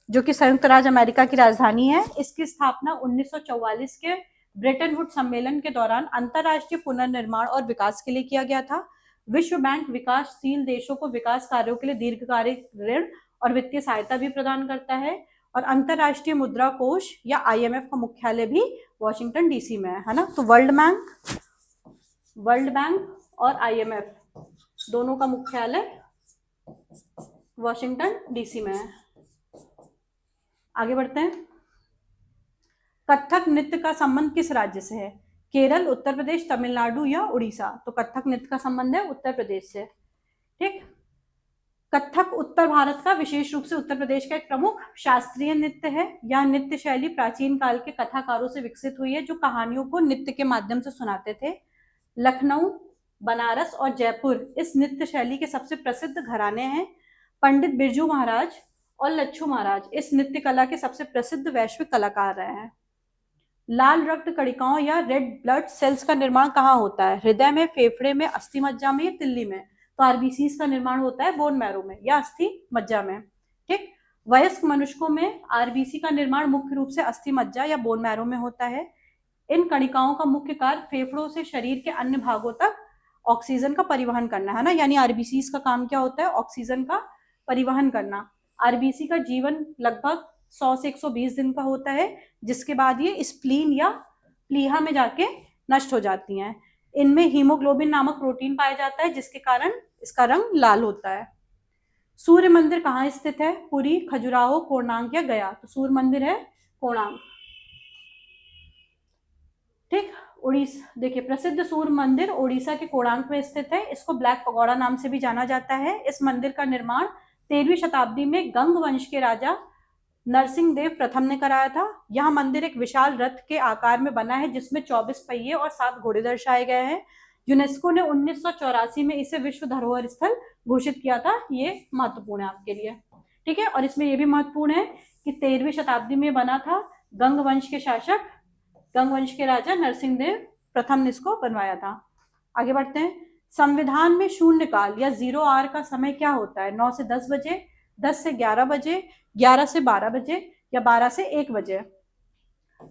जो कि संयुक्त राज्य अमेरिका की राजधानी है। इसकी स्थापना 1944 के ब्रेटन वुड सम्मेलन के दौरान अंतरराष्ट्रीय पुनर्निर्माण और विकास के लिए किया गया था। विश्व बैंक विकासशील देशों को विकास कार्यों के लिए दीर्घकालिक ऋण और वित्तीय सहायता भी प्रदान करता है। और अंतरराष्ट्रीय मुद्रा कोष या आईएमएफ का मुख्यालय भी वॉशिंगटन डीसी में है ना। तो वर्ल्ड बैंक और आईएमएफ दोनों का मुख्यालय वॉशिंगटन डीसी में है। आगे बढ़ते हैं। कथक नृत्य का संबंध किस राज्य से है? केरल, उत्तर प्रदेश, तमिलनाडु या उड़ीसा? तो कथक नृत्य का संबंध है उत्तर प्रदेश से। ठीक। कथक उत्तर भारत का, विशेष रूप से उत्तर प्रदेश का एक प्रमुख शास्त्रीय नृत्य है। यह नृत्य शैली प्राचीन काल के कथाकारों से विकसित हुई है जो कहानियों को नृत्य के माध्यम से सुनाते थे। लखनऊ, बनारस और जयपुर इस नृत्य शैली के सबसे प्रसिद्ध घराने हैं। पंडित बिरजू महाराज और लच्छू महाराज इस नृत्य कला के सबसे प्रसिद्ध वैश्विक कलाकार रहे हैं। लाल रक्त कणिकाओं या रेड ब्लड सेल्स का निर्माण कहाँ होता है? हृदय में, फेफड़े में, अस्थि मज्जा में या तिल्ली में? तो आरबीसीज का निर्माण होता है बोन मैरो में या अस्थि मज्जा में। ठीक। वयस्क मनुष्यों में आरबीसी का निर्माण मुख्य रूप से अस्थि मज्जा या बोन मैरो में होता है। इन कणिकाओं का मुख्य कार्य फेफड़ों से शरीर के अन्य भागों तक ऑक्सीजन का परिवहन करना है ना, यानी आरबीसीज का काम क्या होता है? ऑक्सीजन का परिवहन करना। आरबीसी का जीवन लगभग 100 से 120 दिन का होता है, जिसके बाद ये स्प्लीन या प्लीहा में जाके नष्ट हो जाती हैं। इनमें हीमोग्लोबिन नामक प्रोटीन पाया जाता है जिसके कारण इसका रंग लाल होता है। सूर्य मंदिर कहाँ स्थित है? पुरी, खजुराहो, कोणार्क या गया? तो सूर्य मंदिर है कोणार्क। ठीक। उड़ीसा, देखिए, प्रसिद्ध सूर्य मंदिर उड़ीसा के कोणार्क में स्थित है। इसको ब्लैक पगोड़ा नाम से भी जाना जाता है। इस मंदिर का निर्माण 13वीं शताब्दी में गंग वंश के राजा नरसिंह देव प्रथम ने कराया था। यह मंदिर एक विशाल रथ के आकार में बना है जिसमें 24 पहिए और 7 घोड़े दर्शाए गए हैं। यूनेस्को ने 1984 में इसे विश्व धरोहर स्थल घोषित किया था। ये महत्वपूर्ण है आपके लिए, ठीक है। और इसमें यह भी महत्वपूर्ण है कि 13वीं शताब्दी में बना था। गंग वंश के शासक गंग वंश के राजा नरसिंह देव प्रथम ने इसको बनवाया था। आगे बढ़ते हैं। संविधान में शून्यकाल या 0 आवर का समय क्या होता है? 9 से 10 बजे, 10 से 11 बजे, 11 से 12 बजे या 12 से 1 बजे?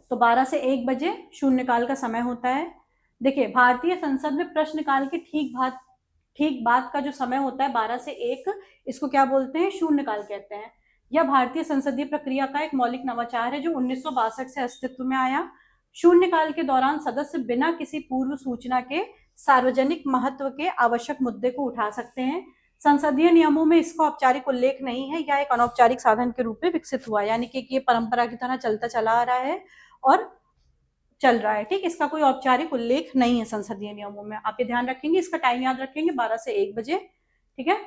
तो 12 से 1 बजे शून्यकाल का समय होता है। देखिए, भारतीय संसद में प्रश्नकाल के ठीक बाद का जो समय होता है 12 से 1, इसको क्या बोलते हैं? शून्यकाल कहते हैं। यह भारतीय संसदीय प्रक्रिया का एक मौलिक नवाचार है जो 1962 से अस्तित्व में आया। शून्यकाल के दौरान सदस्य बिना किसी पूर्व सूचना के सार्वजनिक महत्व के आवश्यक मुद्दे को उठा सकते हैं। संसदीय नियमों में इसका औपचारिक उल्लेख नहीं है, या एक अनौपचारिक साधन के रूप में विकसित हुआ, यानी कि ये परंपरा की तरह चलता चला आ रहा है और चल रहा है। ठीक, इसका कोई औपचारिक उल्लेख नहीं है संसदीय नियमों में। आप ये ध्यान रखेंगे, इसका टाइम याद रखेंगे, 12 से 1 बजे। ठीक है,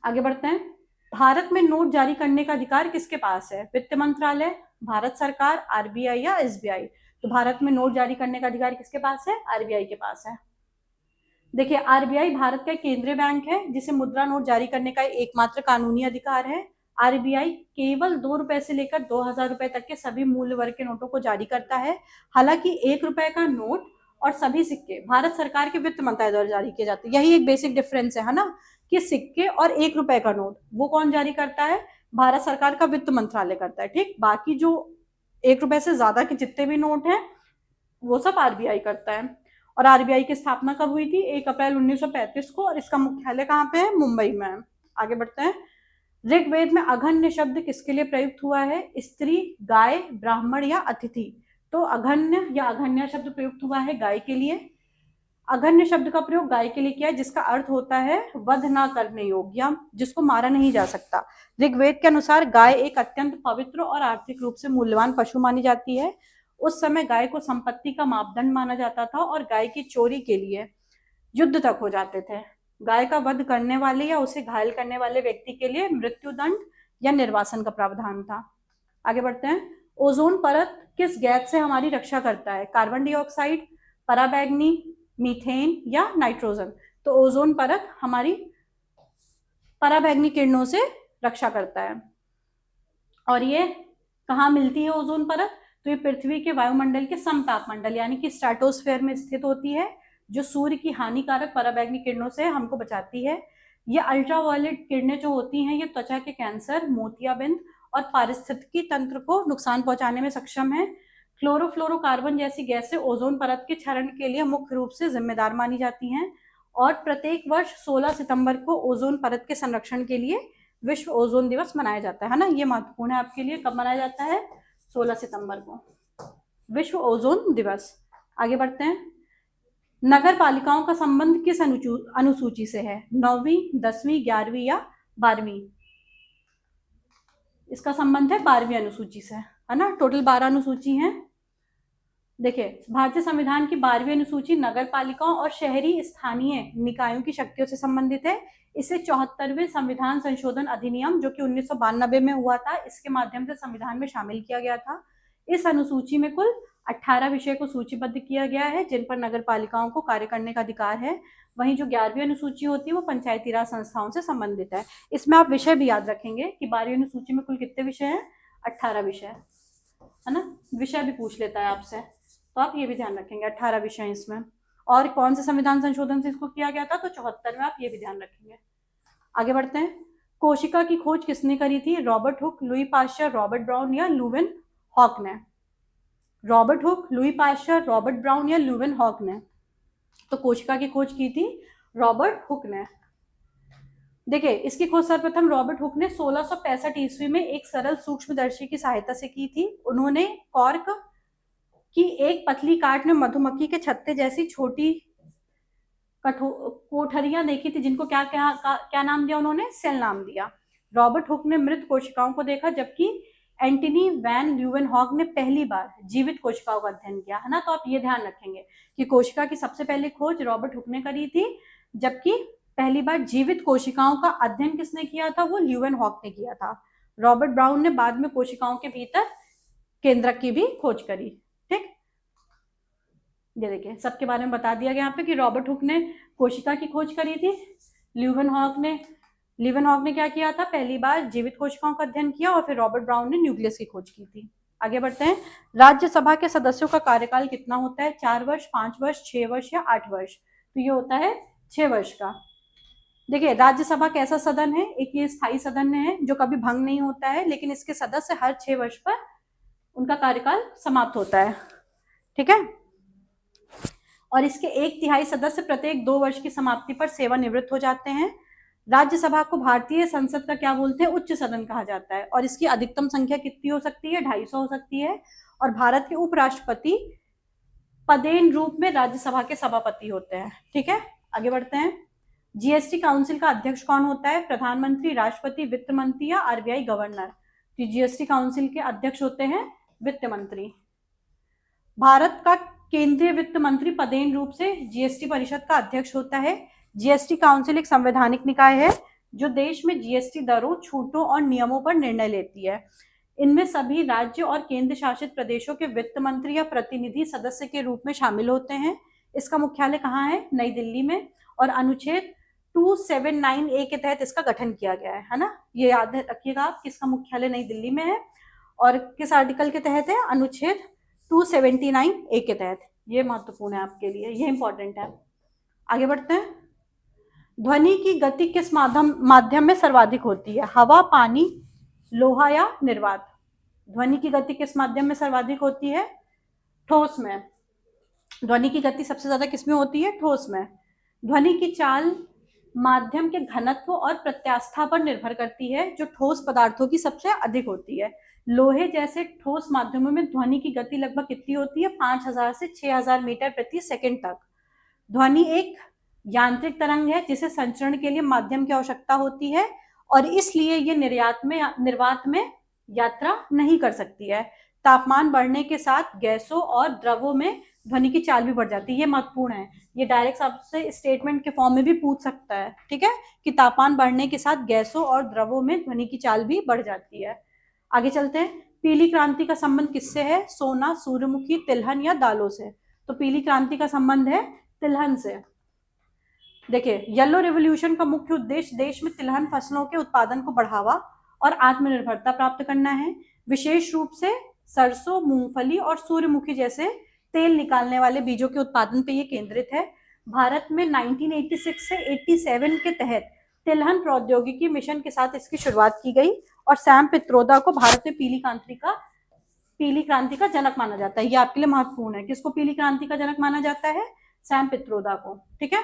आगे बढ़ते हैं। भारत में नोट जारी करने का अधिकार किसके पास है? वित्त मंत्रालय, भारत सरकार, आरबीआई या एसबीआई? तो भारत में नोट जारी करने का अधिकार किसके पास है? आरबीआई के पास है। देखिए, आरबीआई भारत का केंद्रीय बैंक है जिसे मुद्रा नोट जारी करने का एकमात्र कानूनी अधिकार है। आरबीआई केवल 2 रुपए से लेकर 2000 रुपए तक के सभी मूल्य वर्ग के नोटों को जारी करता है। हालांकि 1 रुपए का नोट और सभी सिक्के भारत सरकार के वित्त मंत्रालय द्वारा जारी किए जाते हैं। यही एक बेसिक डिफरेंस है ना, कि सिक्के और 1 रुपए का नोट वो कौन जारी करता है? भारत सरकार का वित्त मंत्रालय करता है। ठीक, बाकी जो 1 रुपए से ज्यादा के जितने भी नोट हैं वो सब आरबीआई करता है। और आरबीआई की स्थापना कब हुई थी? 1 अप्रैल 1935 को, और इसका मुख्यालय कहाँ पे है? मुंबई में है। आगे बढ़ते हैं। ऋग्वेद में अघन्य शब्द किसके लिए प्रयुक्त हुआ है? स्त्री, गाय, ब्राह्मण या अतिथि? तो अघन्य या अघन्या शब्द प्रयुक्त हुआ है गाय के लिए। अघन्य शब्द का प्रयोग गाय के लिए किया है जिसका अर्थ होता है वध ना करने योग्य, जिसको मारा नहीं जा सकता। ऋग्वेद के अनुसार गाय एक अत्यंत पवित्र और आर्थिक रूप से मूल्यवान पशु मानी जाती है। उस समय गाय को संपत्ति का मापदंड माना जाता था और गाय की चोरी के लिए युद्ध तक हो जाते थे। गाय का वध करने वाले या उसे घायल करने वाले व्यक्ति के लिए मृत्युदंड या निर्वासन का प्रावधान था। आगे बढ़ते हैं। ओजोन परत किस गैस से हमारी रक्षा करता है? कार्बन डाइऑक्साइड, पराबैंगनी, मीथेन या नाइट्रोजन? तो ओजोन परत हमारी पराबैंगनी किरणों से रक्षा करता है। और ये कहाँ मिलती है ओजोन परत? तो ये पृथ्वी के वायुमंडल के समतापमंडल यानी कि स्ट्रेटोस्फेयर में स्थित होती है, जो सूर्य की हानिकारक पराबैंगनी किरणों से हमको बचाती है। ये अल्ट्रावायलेट किरणें जो होती हैं ये त्वचा के कैंसर, मोतियाबिंद और पारिस्थितिकी तंत्र को नुकसान पहुंचाने में सक्षम है। क्लोरोफ्लोरोकार्बन जैसी गैसें ओजोन परत के क्षरण के लिए मुख्य रूप से जिम्मेदार मानी जाती हैं। और प्रत्येक वर्ष 16 सितंबर को ओजोन परत के संरक्षण के लिए विश्व ओजोन दिवस मनाया जाता है ना। ये महत्वपूर्ण है आपके लिए, कब मनाया जाता है? 16 सितंबर को, विश्व ओजोन दिवस। आगे बढ़ते हैं। नगर पालिकाओं का संबंध किस अनुसूची से है? 9वीं, 10वीं, 11वीं या 12वीं? इसका संबंध है 12वीं अनुसूची से, है ना। टोटल 12 अनुसूची हैं। देखिए, भारतीय संविधान की 12वीं अनुसूची नगर पालिकाओं और शहरी स्थानीय निकायों की शक्तियों से संबंधित है। इसे 74वें संविधान संशोधन अधिनियम जो कि 1992 में हुआ था, इसके माध्यम से संविधान में शामिल किया गया था। इस अनुसूची में कुल 18 विषय को सूचीबद्ध किया गया है जिन पर नगर पालिकाओं को कार्य करने का अधिकार है। वहीं जो 11वीं अनुसूची होती है वो पंचायती राज संस्थाओं से संबंधित है। इसमें आप विषय भी याद रखेंगे कि 12वीं अनुसूची में कुल कितने विषय हैं? 18 विषय, है ना। विषय भी पूछ लेता है आपसे, तो आप ये भी ध्यान रखेंगे, 18 विषय इसमें। और कौन से संविधान संशोधन से इसको किया गया था? तो 74 में, आप ये भी ध्यान रखेंगे। आगे बढ़ते हैं। कोशिका की खोज किसने करी थी? Robert Hooke, Louis Pasteur, Robert brown या लुवेन हॉक ने? Robert Hooke, Louis Pasteur, Robert brown या लुवेन हॉक ने? तो कोशिका की खोज की थी रॉबर्ट हुक ने। देखिए, इसकी खोज सर्वप्रथम रॉबर्ट हुक ने 1665 ईस्वी में एक सरल सूक्ष्मदर्शी की सहायता से की थी। उन्होंने कॉर्क की एक पतली काट में मधुमक्खी के छत्ते जैसी छोटी कोठरियां देखी थी, जिनको क्या क्या क्या नाम दिया उन्होंने? सेल नाम दिया। रॉबर्ट हुक ने मृत कोशिकाओं को देखा, जबकि एंटनी वैन ल्यूवेनहॉक ने पहली बार जीवित कोशिकाओं का अध्ययन किया, है ना। तो आप ये ध्यान रखेंगे कि कोशिका की सबसे पहले खोज रॉबर्ट हुक ने करी थी, जबकि पहली बार जीवित कोशिकाओं का अध्ययन किसने किया था? वो ल्यूवेनहॉक ने किया था। रॉबर्ट ब्राउन ने बाद में कोशिकाओं के भीतर केंद्रक की भी खोज करी। ठीक, ये देखिए, सबके बारे में बता दिया गया यहाँ पे कि रॉबर्ट हुक ने कोशिका की खोज करी थी, ल्यूवेनहॉक ने क्या किया था? पहली बार जीवित कोशिकाओं का अध्ययन किया, और फिर रॉबर्ट ब्राउन ने न्यूक्लियस की खोज की थी। आगे बढ़ते हैं। राज्यसभा के सदस्यों का कार्यकाल कितना होता है? 4 वर्ष, 5 वर्ष, 6 वर्ष या 8 वर्ष? तो ये होता है 6 वर्ष का। देखिए, राज्यसभा कैसा सदन है? एक ये स्थायी सदन है जो कभी भंग नहीं होता है, लेकिन इसके सदस्य हर 6 वर्ष पर उनका कार्यकाल समाप्त होता है। ठीक है, और इसके 1/3 सदस्य प्रत्येक 2 वर्ष की समाप्ति पर सेवानिवृत्त हो जाते हैं। राज्यसभा को भारतीय संसद का क्या बोलते हैं? उच्च सदन कहा जाता है, और इसकी अधिकतम संख्या कितनी हो सकती है? 250 हो सकती है। और भारत के उपराष्ट्रपति पदेन रूप में राज्यसभा के सभापति होते हैं। ठीक है, आगे बढ़ते हैं। जीएसटी काउंसिल का अध्यक्ष कौन होता है? प्रधानमंत्री, राष्ट्रपति, वित्त मंत्री या आरबीआई गवर्नर? तो जीएसटी काउंसिल के अध्यक्ष होते हैं वित्त मंत्री। भारत का केंद्रीय वित्त मंत्री पदेन रूप से जीएसटी परिषद का अध्यक्ष होता है। जीएसटी काउंसिल एक संवैधानिक निकाय है जो देश में जीएसटी दरों, छूटों और नियमों पर निर्णय लेती है। इनमें सभी राज्य और केंद्र शासित प्रदेशों के वित्त मंत्री या प्रतिनिधि सदस्य के रूप में शामिल होते हैं। इसका मुख्यालय कहाँ है? नई दिल्ली में। और अनुच्छेद 279A के तहत इसका गठन किया गया है ना, ये याद रखिएगा आप, किसका मुख्यालय नई दिल्ली में है और किस आर्टिकल के तहत है? अनुच्छेद 279A के तहत। ये महत्वपूर्ण है आपके लिए, ये इंपॉर्टेंट है। आगे बढ़ते हैं। ध्वनि की गति किस माध्यम में सर्वाधिक होती है? हवा, पानी, लोहा या निर्वात? ध्वनि की गति किस माध्यम में सर्वाधिक होती है? ठोस में। ध्वनि की गति सबसे ज्यादा किसमें होती है? ठोस में। ध्वनि की चाल माध्यम के घनत्व और प्रत्यास्था पर निर्भर करती है, जो ठोस पदार्थों की सबसे अधिक होती है। लोहे जैसे ठोस माध्यमों में ध्वनि की गति लगभग कितनी होती है? 5000 से 6000 मीटर प्रति सेकंड तक। ध्वनि एक यांत्रिक तरंग है जिसे संचरण के लिए माध्यम की आवश्यकता होती है, और इसलिए ये निर्वात में यात्रा नहीं कर सकती है। तापमान बढ़ने के साथ गैसों और द्रवों में ध्वनि की चाल भी बढ़ जाती है। ये महत्वपूर्ण है, ये डायरेक्ट आपसे स्टेटमेंट के फॉर्म में भी पूछ सकता है। ठीक है, कि तापमान बढ़ने के साथ गैसों और द्रवों में ध्वनि की चाल भी बढ़ जाती है। आगे चलते हैं। पीली क्रांति का संबंध किससे है? सोना, सूर्यमुखी, तिलहन या दालों से? तो पीली क्रांति का संबंध है तिलहन से। देखिए, येलो रिवॉल्यूशन का मुख्य उद्देश्य देश में तिलहन फसलों के उत्पादन को बढ़ावा और आत्मनिर्भरता प्राप्त करना है। विशेष रूप से सरसों, मूंगफली और सूर्यमुखी जैसे तेल निकालने वाले बीजों के उत्पादन पे ये केंद्रित है। भारत में 1986 से 87 के तहत तिलहन प्रौद्योगिकी मिशन के साथ इसकी शुरुआत की गई, और सैम पित्रोदा को भारत में पीली क्रांति का जनक माना जाता है। ये आपके लिए महत्वपूर्ण है। किसको पीली क्रांति का जनक माना जाता है? सैम पित्रोदा को। ठीक है,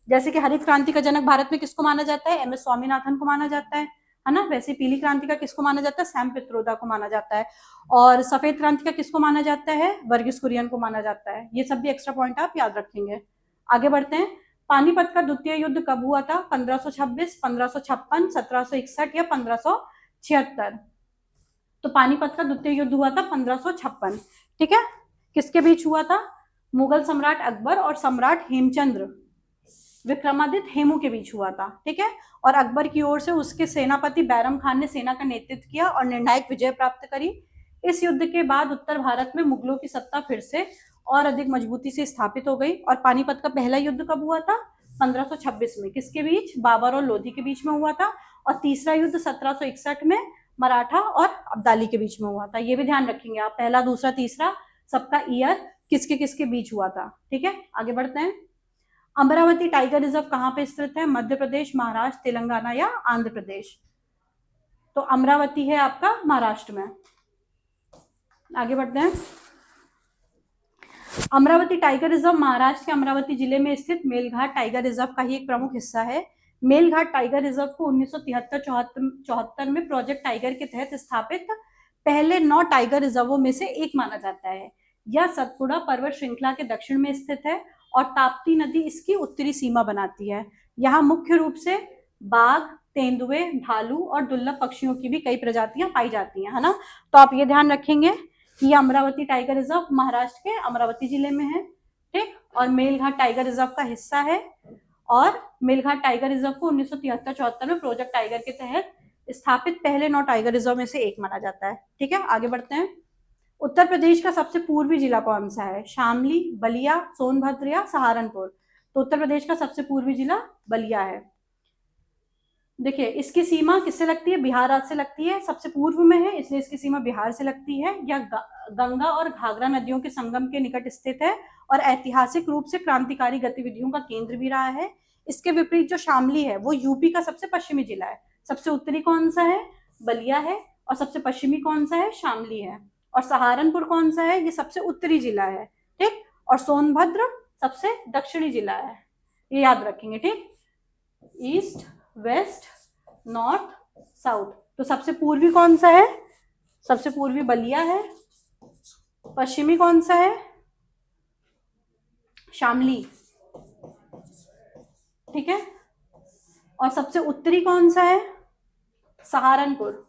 जैसे कि हरित क्रांति का जनक भारत में किसको माना जाता है? एमएस स्वामीनाथन को माना जाता है ना। वैसे पीली क्रांति का किसको माना जाता है? सैम पित्रोदा को माना जाता है। और सफेद क्रांति का किसको माना जाता है? वर्गीस कुरियन को माना जाता है। ये सब भी एक्स्ट्रा पॉइंट आप याद रखेंगे। आगे बढ़ते हैं। पानीपत का द्वितीय युद्ध कब हुआ था? 1526, 1556, 1761 या 1576? तो पानीपत का द्वितीय युद्ध हुआ था 1556। ठीक है, किसके बीच हुआ था? मुगल सम्राट अकबर और सम्राट हेमचंद्र विक्रमादित्य हेमू के बीच हुआ था। ठीक है, और अकबर की ओर से उसके सेनापति बैरम खान ने सेना का नेतृत्व किया और निर्णायक विजय प्राप्त करी। इस युद्ध के बाद उत्तर भारत में मुगलों की सत्ता फिर से और अधिक मजबूती से स्थापित हो गई। और पानीपत का पहला युद्ध कब हुआ था? 1526 में। किसके बीच? बाबर और लोधी के बीच में हुआ था। और तीसरा युद्ध 1761 में मराठा और अब्दाली के बीच में हुआ था। ये भी ध्यान रखेंगे आप, पहला, दूसरा, तीसरा सबका ईयर किसके किसके बीच हुआ था। ठीक है, आगे बढ़ते हैं। अमरावती टाइगर रिजर्व कहाँ पे स्थित है? मध्य प्रदेश, महाराष्ट्र, तेलंगाना या आंध्र प्रदेश? तो अमरावती है आपका महाराष्ट्र में। आगे बढ़ते हैं। अमरावती टाइगर रिजर्व महाराष्ट्र के अमरावती जिले में स्थित मेलघाट टाइगर रिजर्व का ही एक प्रमुख हिस्सा है। मेलघाट टाइगर रिजर्व को 1973-74 में प्रोजेक्ट टाइगर के तहत स्थापित पहले 9 टाइगर रिजर्वों में से एक माना जाता है। यह सतपुड़ा पर्वत श्रृंखला के दक्षिण में स्थित है और ताप्ती नदी इसकी उत्तरी सीमा बनाती है। यहाँ मुख्य रूप से बाघ, तेंदुए, भालू और दुर्लभ पक्षियों की भी कई प्रजातियां पाई जाती हैं, है ना। तो आप ये ध्यान रखेंगे कि अमरावती टाइगर रिजर्व महाराष्ट्र के अमरावती जिले में है। ठीक, और मेलघाट टाइगर रिजर्व का हिस्सा है, और मेलघाट टाइगर रिजर्व को 1973-74 में प्रोजेक्ट टाइगर के तहत स्थापित पहले 9 टाइगर रिजर्व में से एक माना जाता है। ठीक है, आगे बढ़ते हैं। उत्तर प्रदेश का सबसे पूर्वी जिला कौन सा है? शामली, बलिया, सोनभद्र या सहारनपुर? तो उत्तर प्रदेश का सबसे पूर्वी जिला बलिया है। देखिए इसकी सीमा किससे लगती है, बिहार राज्य से लगती है, सबसे पूर्व में है इसलिए इसकी सीमा बिहार से लगती है। या गंगा और घाघरा नदियों के संगम के निकट स्थित है और ऐतिहासिक रूप से क्रांतिकारी गतिविधियों का केंद्र भी रहा है। इसके विपरीत जो शामली है वो यूपी का सबसे पश्चिमी जिला है। सबसे उत्तरी कौन सा है, बलिया है, और सबसे पश्चिमी कौन सा है, शामली है। और सहारनपुर कौन सा है, ये सबसे उत्तरी जिला है, ठीक। और सोनभद्र सबसे दक्षिणी जिला है, ये याद रखेंगे, ठीक। East, west, north, south. तो सबसे पूर्वी कौन सा है, सबसे पूर्वी बलिया है, पश्चिमी कौन सा है, शामली, ठीक है। और सबसे उत्तरी कौन सा है, सहारनपुर,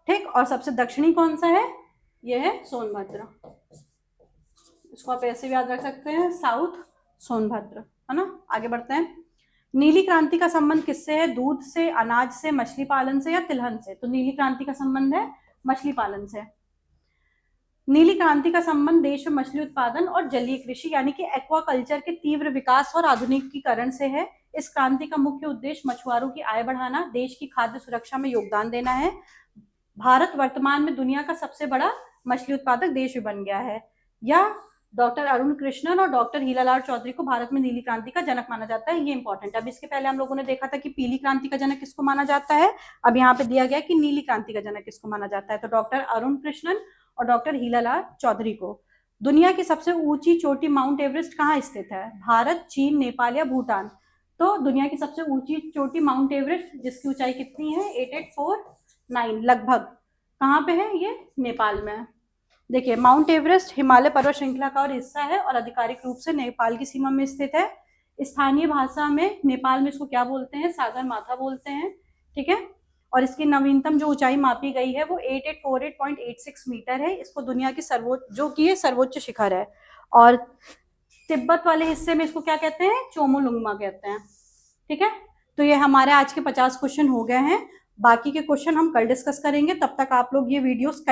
ठीक। और सबसे दक्षिणी कौन सा है, यह है सोनभद्र। इसको आप ऐसे भी याद रख सकते हैं, साउथ सोनभद्र, है ना। आगे बढ़ते हैं। नीली क्रांति का संबंध किससे है, दूध से, अनाज से, मछली पालन से या तिलहन से। तो नीली क्रांति का संबंध है मछली पालन से। नीली क्रांति का संबंध देश में मछली उत्पादन और जलीय कृषि यानी कि एक्वाकल्चर के तीव्र विकास और आधुनिकीकरण से है। इस क्रांति का मुख्य उद्देश्य मछुआरों की आय बढ़ाना, देश की खाद्य सुरक्षा में योगदान देना है। भारत वर्तमान में दुनिया का सबसे बड़ा मछली उत्पादक देश भी बन गया है। या डॉक्टर अरुण कृष्णन और डॉक्टर हीरालाल चौधरी को भारत में नीली क्रांति का जनक माना जाता है, ये इंपॉर्टेंट है। अब इसके पहले हम लोगों ने देखा था कि पीली क्रांति का जनक किसको माना जाता है, अब यहाँ पे दिया गया कि नीली क्रांति का जनक किसको माना जाता है। तो डॉक्टर अरुण कृष्णन और डॉक्टर हीरालाल चौधरी को। दुनिया की सबसे ऊंची चोटी माउंट एवरेस्ट कहाँ स्थित है, भारत, चीन, नेपाल या भूटान। तो दुनिया की सबसे ऊंची चोटी माउंट एवरेस्ट, जिसकी ऊंचाई कितनी है, 8849 लगभग, कहाँ पे है, ये नेपाल में है। देखिए माउंट एवरेस्ट हिमालय पर्वत श्रृंखला का और हिस्सा है और आधिकारिक रूप से नेपाल की सीमा में स्थित है। स्थानीय भाषा में नेपाल में इसको क्या बोलते हैं, सागर माथा बोलते हैं, ठीक है। और इसकी नवीनतम जो ऊंचाई मापी गई है वो 8848.86 मीटर है। इसको दुनिया की सर्वोच्च शिखर है। और तिब्बत वाले हिस्से में इसको क्या कहते हैं, चोमोलुंगमा कहते हैं, ठीक है। तो ये हमारे आज के 50 क्वेश्चन हो गए हैं। बाकी के क्वेश्चन हम कल डिस्कस करेंगे। तब तक आप लोग ये वीडियोस